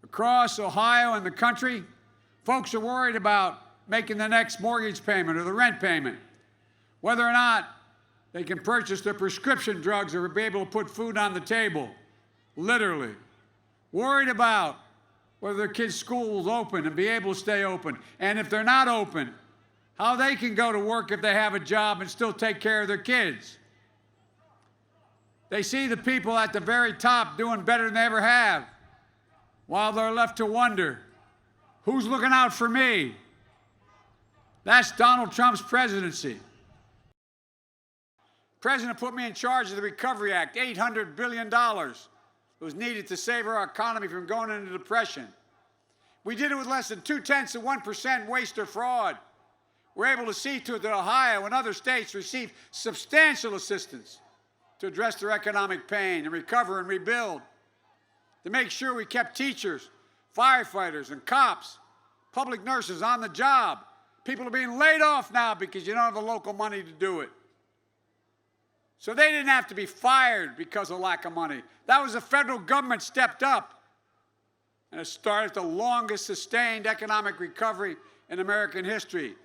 Across Ohio and the country, folks are worried about making the next mortgage payment or the rent payment, whether or not they can purchase their prescription drugs or be able to put food on the table, literally. Worried about whether their kids' school will open and be able to stay open. And if they're not open, how they can go to work if they have a job and still take care of their kids. They see the people at the very top doing better than they ever have, while they're left to wonder, who's looking out for me? That's Donald Trump's presidency. The president put me in charge of the Recovery Act, $800 billion was needed to save our economy from going into depression. We did it with less than 0.2% waste or fraud. We're able to see to it that Ohio and other states receive substantial assistance to address their economic pain and recover and rebuild, to make sure we kept teachers, firefighters, and cops, public nurses on the job. People are being laid off now because you don't have the local money to do it. So they didn't have to be fired because of lack of money. That was the federal government stepped up. And it started the longest sustained economic recovery in American history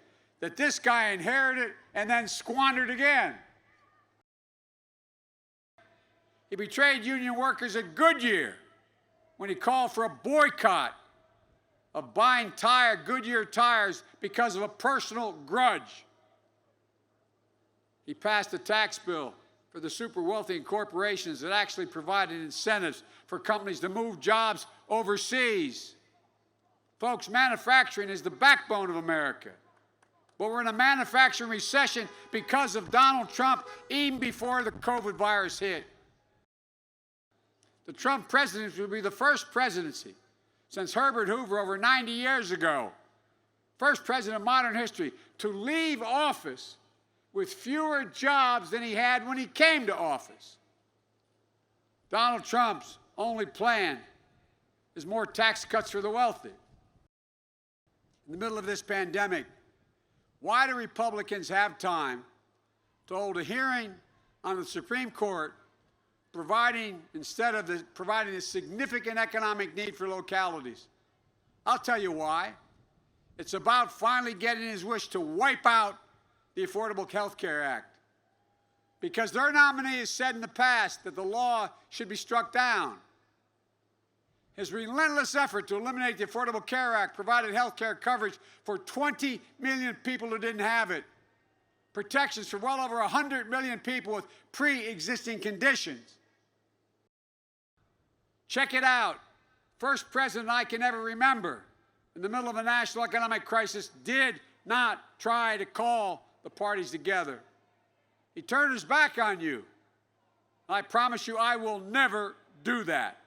that this guy inherited and then squandered again. He betrayed union workers at Goodyear when he called for a boycott of buying Goodyear tires because of a personal grudge. He passed a tax bill for the super wealthy and corporations that actually provided incentives for companies to move jobs overseas. Folks, manufacturing is the backbone of America. But we're in a manufacturing recession because of Donald Trump, even before the COVID virus hit. The Trump presidency will be the first presidency since Herbert Hoover over 90 years ago, first president of modern history, to leave office with fewer jobs than he had when he came to office. Donald Trump's only plan is more tax cuts for the wealthy. In the middle of this pandemic, why do Republicans have time to hold a hearing on the Supreme Court instead of providing a significant economic need for localities? I'll tell you why. It's about finally getting his wish to wipe out the Affordable Health Care Act. Because their nominee has said in the past that the law should be struck down. His relentless effort to eliminate the Affordable Care Act provided health care coverage for 20 million people who didn't have it, protections for well over 100 million people with pre-existing conditions. Check it out. First president I can ever remember, in the middle of a national economic crisis, did not try to call the parties together. He turned his back on you. I promise you I will never do that.